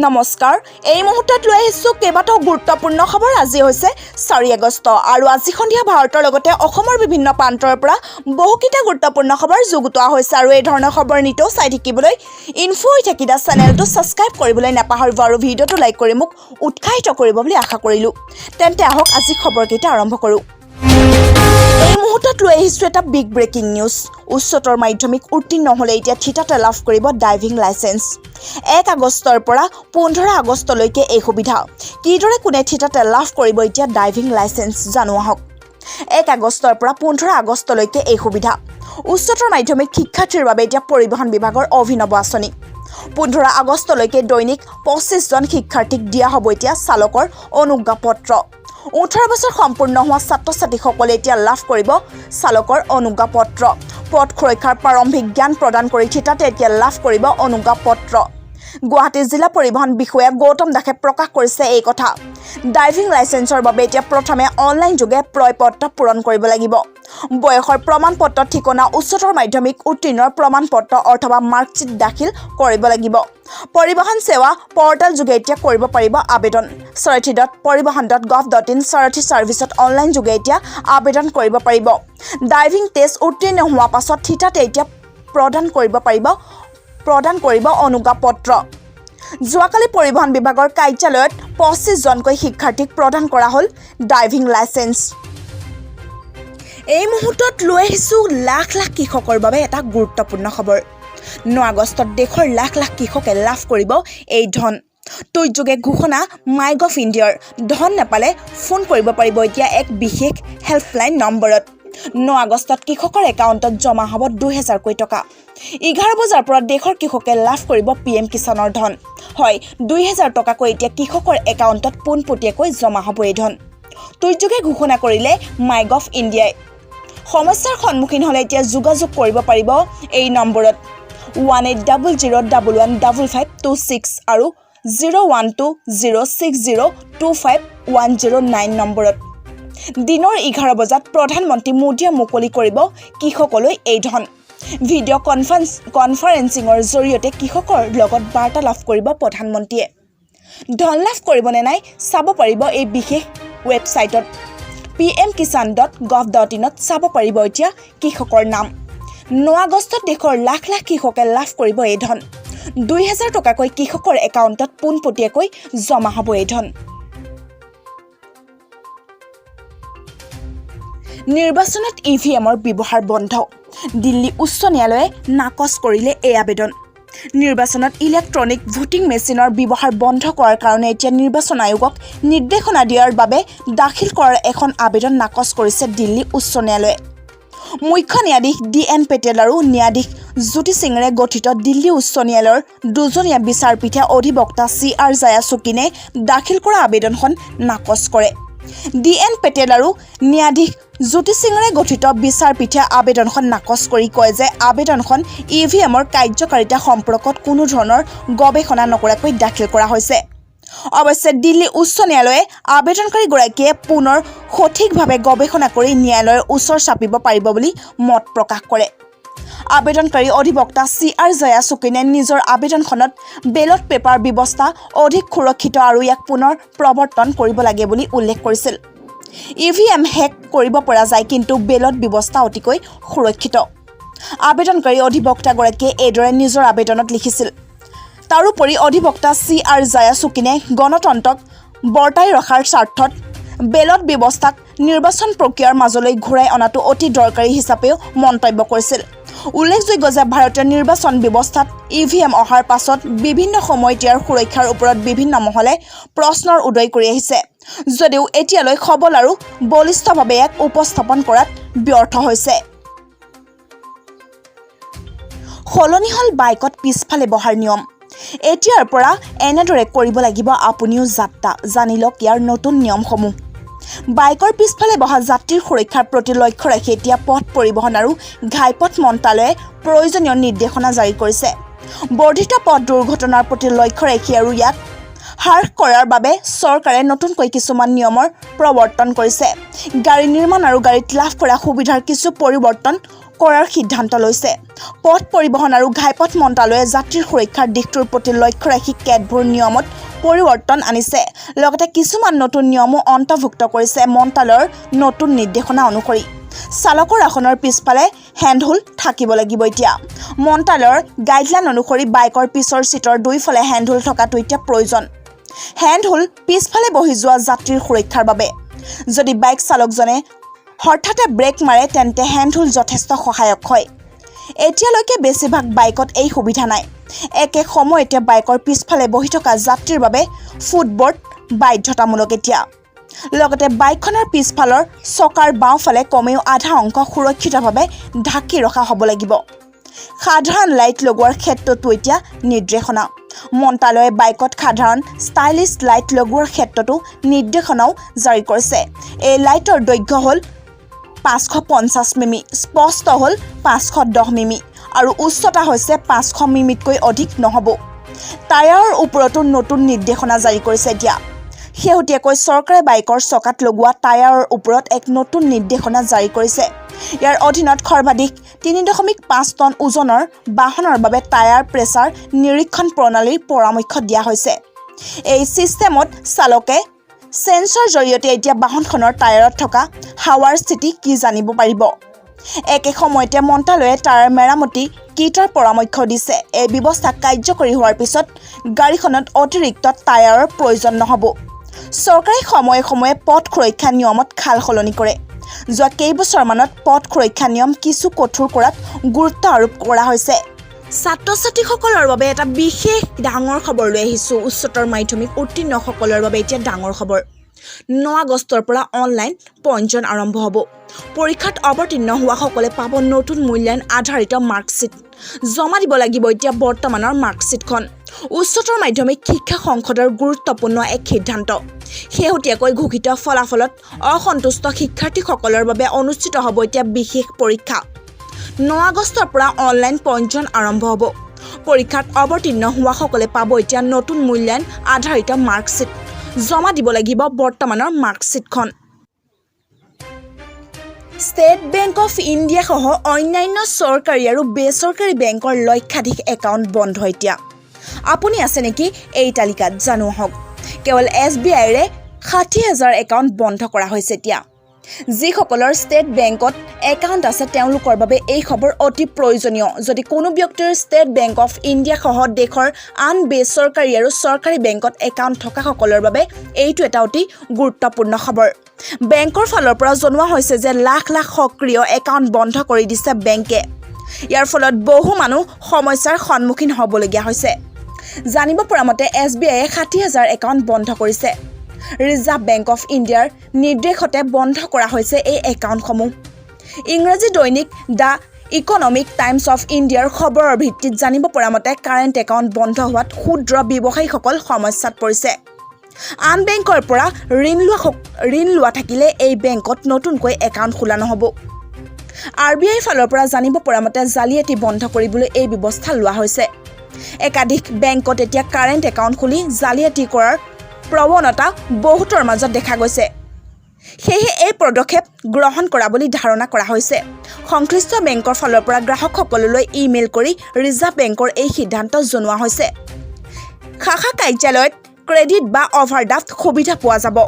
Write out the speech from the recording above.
নমস্কাৰ এই মুহূৰ্তত লৈ আহিছো কেইবাটাও গুৰুত্বপূৰ্ণ খবৰ আজি হৈছে 4 আগষ্ট আৰু আজি সন্ধিয়া ভাৰতৰ লগতে অসমৰ বিভিন্ন প্ৰান্তৰ পৰা বহুকিটা গুৰুত্বপূৰ্ণ খবৰ যুগুতোৱা হৈছে আৰু এই ধৰণৰ খবৰ নিতৌ চাই থাকিবলৈ ইনফো উইথ আকিদা চেনেলটো সাবস্ক্ৰাইব কৰিবলৈ নাপাহৰিব আৰু ভিডিঅটো লাইক কৰি মোক উৎসাহিত কৰিব বুলি আশা কৰিলো তেন্তে আহক আজি খবৰকেইটা আৰম্ভ কৰো এই মুহূৰ্তত লৈ আহিছো এটা বিগ ব্ৰেকিং নিউজ উচ্চতৰ মাধ্যমিক উত্তীৰ্ণ হলে এতিয়া ঠিতাতে লাভ কৰিব ড্ৰাইভিং লাইসেন্স 1 আগষ্টৰ পৰা 15 আগষ্টলৈকে এই সুবিধা কিদৰে কোনে ঠিতাতে লাভ কৰিব এতিয়া ড্ৰাইভিং লাইসেন্স জানো আহক 1 আগষ্টৰ পৰা 15 আগষ্টলৈকে এই সুবিধা উচ্চতৰ মাধ্যমিক শিক্ষাৰ্থীৰ বাবে এতিয়া পৰিবহণ বিভাগৰ অভিনৱ আঁচনি 15 আগষ্টলৈকে দৈনিক 25 জন শিক্ষাৰ্থীক দিয়া হ'ব এতিয়া চালকৰ অনুজ্ঞাপত্ৰ 18 বছৰ সম্পূৰ্ণ হোৱা ছাত্ৰ-ছাত্ৰীসকলে এতিয়া লাভ কৰিব চালকৰ অনুজ্ঞাপত্ৰ পথ সুৰক্ষাৰ প্ৰাৰম্ভিক জ্ঞান প্ৰদান কৰি ঠিতাতে এতিয়া লাভ কৰিব অনুজ্ঞাপত্ৰ গুৱাহাটী জিলা পৰিবহণ বিষয়া গৌতম দাসে প্ৰকাশ কৰিছে এই কথা ড্ৰাইভিং লাইসেন্সৰ বাবে এতিয়া প্ৰথমে অনলাইন যোগে প্ৰয়পত্ৰ পূৰণ কৰিব লাগিব বয়সৰ প্ৰমাণপত্ৰ ঠিকনা উচ্চতৰ মাধ্যমিক উত্তীৰ্ণৰ প্ৰমাণপত্ৰ অথবা মাৰ্কশ্বিট দাখিল কৰিব লাগিব পৰিবহণ সেৱা পৰ্টেল যোগে এতিয়া কৰিব পাৰিব আবেদন sarthi.paribahan.gov.in sarthi সাৰ্ভিসত অনলাইন যোগে এতিয়া আবেদন কৰিব পাৰিব ড্ৰাইভিং টেষ্ট উত্তীৰ্ণ হোৱা পাছত ঠিতাতে এতিয়া প্ৰদান কৰিব অনুজ্ঞাপত্ৰ যোৱাকালি পৰিবহণ বিভাগৰ কাৰ্যালয়ত 25 জনকৈ শিক্ষাৰ্থীক প্ৰদান কৰা হ'ল ড্ৰাইভিং লাইসেন্স এই মুহূৰ্তত লৈ আহিছো লাখ লাখ কৃষকৰ বাবে এটা গুৰুত্বপূৰ্ণ খবৰ 9 আগষ্টত দেশৰ লাখ লাখ কৃষকে লাভ কৰিব এই ধন টুইটযোগে ঘোষণা মাইগভ ইণ্ডিয়াৰ ধন নেপালে ফোন কৰিব পাৰিব এতিয়া এক বিশেষ হেল্পলাইন নম্বৰত 9 আগষ্টত কৃষকৰ একাউণ্টত জমা হ'ব 2000 কোটি টকা 11 বজাৰ পৰা দেশৰ কৃষকে লাভ কৰিব পিএম কিষাণৰ ধন হয় 2000 টকাকৈ এতিয়া কৃষকৰ একাউণ্টত পোনপটীয়াকৈ জমা হ'ব এই ধন টুইটযোগে ঘোষণা কৰিলে মাইগভ ইণ্ডিয়াই সমস্যাৰ সন্মুখীন হলে এতিয়া যোগাযোগ কৰিব পাৰিব এই নম্বৰত 1800115526 আৰু 012060251009 নম্বৰত দিনৰ 11 বজাত প্ৰধানমন্ত্ৰী মোদীয়ে মুকলি কৰিব কৃষকলৈ এই ধন ভিডিঅ' কনফাৰেন্সিঙৰ জৰিয়তে কৃষকৰ লগত বাৰ্তালাপ কৰিব প্ৰধানমন্ত্ৰীয়ে ধন লাভ কৰিব নে নাই চাব পাৰিব এই বিশেষ ৱেবছাইটত pmkisan.gov.in ত চাব পাৰিব এতিয়া কৃষকৰ নাম 9 আগষ্টত দেশৰ লাখ লাখ কৃষকে লাভ কৰিব এই ধন 2000 টকাকৈ কৃষকৰ একাউণ্টত পোনপটীয়াকৈ জমা হ'ব এই ধন নিৰ্বাচনত ইভিএমৰ ব্যৱহাৰ বন্ধ দিল্লী উচ্চ ন্যায়ালয়ে নাকচ কৰিলে এই আবেদন নিৰ্বাচনত ইলেক্ট্ৰনিক ভোটিং মেচিনৰ ব্যৱহাৰ বন্ধ কৰাৰ কাৰণে এতিয়া নিৰ্বাচন আয়োগক নিৰ্দেশনা দিয়াৰ বাবে দাখিল কৰাৰ এখন আবেদন নাকচ কৰিছে দিল্লী উচ্চ ন্যায়ালয়ে মুখ্য ন্যায়াধীশ DN পেটেল আৰু ন্যায়াধীশ জ্যোতি সিঙৰে গঠিত দিল্লী উচ্চ ন্যায়ালয়ৰ দুজনীয়া বিচাৰপীঠে অধিবক্তা CR জায়াচুকিনে দাখিল কৰা আবেদনখন নাকচ কৰে DN পেটেল আৰু ন্যায়াধীশ জ্যোতি সিঙৰে গঠিত বিচাৰপীঠে আবেদনখন নাকচ কৰি কয় যে আবেদনখন ইভিএমৰ কাৰ্যকাৰিতা সম্পৰ্কত কোনো ধৰণৰ গৱেষণা নকৰাকৈ দাখিল কৰা হৈছে অৱশ্যে দিল্লী উচ্চ ন্যায়ালয়ে আবেদনকাৰীগৰাকীয়ে পুনৰ সঠিকভাৱে গৱেষণা কৰি ন্যায়ালয়ৰ ওচৰ চাপিব পাৰিব বুলি মত প্ৰকাশ কৰে আবেদনকাৰী অধিবক্তা CR জায়াচুকিনে নিজৰ আবেদনখনত বেলট পেপাৰ ব্যৱস্থা অধিক সুৰক্ষিত আৰু ইয়াক পুনৰ প্ৰৱৰ্তন কৰিব লাগে বুলি উল্লেখ কৰিছিল ইভিএম হেক কৰিব পৰা যায় কিন্তু বেলট ব্যৱস্থা অতিকৈ সুৰক্ষিত আবেদনকাৰী অধিবক্তাগৰাকীয়ে এইদৰে নিজৰ আবেদনত লিখিছিল তাৰোপৰি অধিবক্তা CR জায়াচুকিনে গণতন্ত্ৰক বৰ্তাই ৰখাৰ স্বাৰ্থত বেলট ব্যৱস্থাক নিৰ্বাচন প্ৰক্ৰিয়াৰ মাজলৈ ঘূৰাই অনাটো অতি দৰকাৰী হিচাপেও মন্তব্য কৰিছিল উল্লেখযোগ্য যে ভাৰতীয় নিৰ্বাচন ব্যৱস্থাত ইভিএম অহাৰ পাছত বিভিন্ন সময়ত ইয়াৰ সুৰক্ষাৰ ওপৰত বিভিন্ন মহলে প্ৰশ্নৰ উদয় কৰি আহিছে যদিও এতিয়ালৈ সবল আৰু বলিষ্ঠভাৱে এক উপস্থাপন কৰাত ব্যৰ্থ হৈছে সলনি হল বাইকত পিছফালে বহাৰ নিয়ম এতিয়াৰ পৰা এনেদৰে কৰিব লাগিব আপুনিও যাত্ৰা জানি লওক ইয়াৰ নতুন নিয়মসমূহ বাইকৰ পিছফালে বহা যাত্ৰীৰ সুৰক্ষাৰ প্ৰতি লক্ষ্য ৰাখি এতিয়া পথ পৰিবহণ আৰু ঘাইপথ মন্ত্ৰালয়ে প্ৰয়োজনীয় নিৰ্দেশনা জাৰি কৰিছে বৰ্ধিত পথ দুৰ্ঘটনাৰ প্ৰতি লক্ষ্য ৰাখি আৰু ইয়াক হ্ৰাস কৰাৰ বাবে চৰকাৰে নতুনকৈ কিছুমান নিয়মৰ প্ৰৱৰ্তন কৰিছে গাড়ী নিৰ্মাণ আৰু গাড়ীত লাভ কৰা সুবিধাৰ কিছু পৰিৱৰ্তন কৰাৰ সিদ্ধান্ত লৈছে পথ পৰিবহণ আৰু ঘাইপথ মন্ত্ৰালয়ে যাত্ৰীৰ সুৰক্ষাৰ দিশটোৰ প্ৰতি লক্ষ্য ৰাখি কেতবোৰ নিয়মত পৰিৱৰ্তন আনিছে লগতে কিছুমান নতুন নিয়মো অন্তৰ্ভুক্ত কৰিছে মন্ত্ৰালয়ৰ নতুন নিৰ্দেশনা অনুসৰি চালকৰ আসনৰ পিছফালে হেণ্ডহোল থাকিব লাগিব এতিয়া মন্ত্ৰালয়ৰ গাইডলাইন অনুসৰি বাইকৰ পিছৰ সিটৰ দুইফালে হেণ্ডহোল থকাটো এতিয়া প্ৰয়োজন হেণ্ডহোল পিছফালে বহি যোৱা যাত্ৰীৰ সুৰক্ষাৰ বাবে যদি বাইক চালকজনে হঠাতে ব্ৰেক মাৰে তেন্তে হেণ্ডহোল যথেষ্ট সহায়ক হয় এতিয়ালৈকে বেছিভাগ বাইকত এই সুবিধা নাই একে সময়তে বাইকৰ পিছফালে বহি থকা যাত্ৰীৰ বাবে ফুটবোৰ্ড বাধ্যতামূলক এতিয়া লগতে বাইকখনৰ পিছফালৰ চকাৰ বাওঁফালে কমেও আধা অংশ সুৰক্ষিতভাৱে ঢাকি ৰখা হ'ব লাগিব সাধাৰণ লাইট লগোৱাৰ ক্ষেত্ৰতো এতিয়া নিৰ্দেশনা মন্ত্ৰালয়ে বাইকত সাধাৰণ ষ্টাইলিছ লাইট লগোৱাৰ ক্ষেত্ৰতো নিৰ্দেশনাও জাৰি কৰিছে এই লাইটৰ দৈৰ্ঘ্য হ'ল 550 মিমি স্পষ্ট হ'ল 510 মিমি আৰু উচ্চতা হৈছে 500 মিমিতকৈ অধিক নহ'ব টায়াৰৰ ওপৰতো নতুন নিৰ্দেশনা জাৰি কৰিছে এতিয়া শেহতীয়াকৈ চৰকাৰে বাইকৰ চকাত লগোৱা টায়াৰৰ ওপৰত এক নতুন নিৰ্দেশনা জাৰি কৰিছে ইয়াৰ অধীনত সৰ্বাধিক 3.5 টন ওজনৰ বাহনৰ বাবে টায়াৰ প্ৰেছাৰ নিৰীক্ষণ প্ৰণালীৰ পৰামৰ্শ দিয়া হৈছে এই সিস্টেমত চালকে সেন্সৰ জৰিয়তে এতিয়া বাহনখনৰ টায়াৰত থকা হাৱাৰ স্থিতি কি জানিব পাৰিব একে সময়তে মন্ত্ৰালয়ে টায়াৰ মেৰামতি কিটৰ পৰামৰ্শ দিছে এই ব্যৱস্থা কাৰ্যকৰী হোৱাৰ পিছত গাড়ীখনত অতিৰিক্ত টায়াৰৰ প্ৰয়োজন নহ'ব চৰকাৰে সময়ে সময়ে পথ সুৰক্ষা নিয়মত খাল সলনি কৰে যোৱা কেইবছৰমানত পথ সুৰক্ষা নিয়ম কিছু কঠোৰ কৰাত গুৰুত্ব আৰোপ কৰা হৈছে ছাত্ৰ-ছাত্ৰীসকলৰ বাবে এটা বিশেষ ডাঙৰ খবৰ লৈ আহিছোঁ উচ্চতৰ মাধ্যমিক উত্তীৰ্ণসকলৰ বাবে এতিয়া ডাঙৰ খবৰ 9 আগষ্টৰ পৰা অনলাইন পঞ্জীয়ন আৰম্ভ হ'ব পৰীক্ষাত অৱতীৰ্ণ হোৱাসকলে পাব নতুন মূল্যায়ন আধাৰিত মাৰ্কশ্বিট জমা দিব লাগিব এতিয়া বৰ্তমানৰ মাৰ্কশ্বিটখন উচ্চতৰ মাধ্যমিক শিক্ষা সংসদৰ গুৰুত্বপূৰ্ণ এক সিদ্ধান্ত শেহতীয়াকৈ ঘোষিত ফলাফলত অসন্তুষ্ট শিক্ষাৰ্থীসকলৰ বাবে অনুষ্ঠিত হ'ব এতিয়া বিশেষ পৰীক্ষা 9 আগষ্টৰ পৰা অনলাইন পঞ্জীয়ন আৰম্ভ হ'ব পৰীক্ষাত অৱতীৰ্ণ হোৱাসকলে পাব এতিয়া নতুন মূল্যায়ন আধাৰিত মাৰ্কশ্বিট জমা দিব লাগিব বৰ্তমানৰ মাৰ্কশ্বিটখন ষ্টেট বেংক অফ ইণ্ডিয়া সহ অন্যান্য চৰকাৰী আৰু বেচৰকাৰী বেংকৰ লক্ষাধিক একাউণ্ট বন্ধ এতিয়া আপুনি আছে নেকি এই তালিকাত জানো আহক কেৱল SBIৰে 60,000 একাউণ্ট বন্ধ কৰা হৈছে এতিয়া যিসকলৰ ষ্টেট বেংকত একাউণ্ট আছে তেওঁলোকৰ বাবে এই খবৰ অতি প্ৰয়োজনীয় যদি কোনো ব্যক্তিৰ ষ্টেট বেংক অফ ইণ্ডিয়া সহ দেশৰ আন বেচৰকাৰী আৰু চৰকাৰী বেংকত একাউণ্ট থকাসকলৰ বাবে এইটো এটা অতি গুৰুত্বপূৰ্ণ খবৰ বেংকৰ ফালৰ পৰা জনোৱা হৈছে যে লাখ লাখ সক্ৰিয় একাউণ্ট বন্ধ কৰি দিছে বেংকে ইয়াৰ ফলত বহু মানুহ সমস্যাৰ সন্মুখীন হ'বলগীয়া হৈছে জানিব পৰা মতে SBIয়ে 60,000 একাউণ্ট বন্ধ কৰিছে ৰিজাৰ্ভ বেংক অফ ইণ্ডিয়াৰ নিৰ্দেশতে বন্ধ কৰা হৈছে এই একাউণ্টসমূহ ইংৰাজী দৈনিক দ্য ইকনমিক টাইমছ অফ ইণ্ডিয়াৰ খবৰৰ ভিত্তিত জানিব পৰা মতে কাৰেণ্ট একাউণ্ট বন্ধ হোৱাত ক্ষুদ্ৰ ব্যৱসায়ীসকল সমস্যাত পৰিছে আন বেংকৰ পৰা ঋণ লোৱা থাকিলে এই বেংকত নতুনকৈ একাউণ্ট খোলা নহ'ব RBI ফালৰ পৰা জানিব পৰা মতে জালিয়াতি বন্ধ কৰিবলৈ এই ব্যৱস্থা লোৱা হৈছে একাধিক বেংকত এতিয়া কাৰেণ্ট একাউণ্ট খুলি জালিয়াতি কৰাৰ প্ৰৱণতা বহুতৰ মাজত দেখা গৈছে সেয়ে এই পদক্ষেপ গ্ৰহণ কৰা বুলি ধাৰণা কৰা হৈছে সংশ্লিষ্ট বেংকৰ ফালৰ পৰা গ্ৰাহকসকললৈ ইমেইল কৰি ৰিজাৰ্ভ বেংকৰ এই সিদ্ধান্ত জনোৱা হৈছে শাখা কাৰ্যালয়ত ক্ৰেডিট বা অভাৰড্ৰাফ্ট সুবিধা পোৱা যাব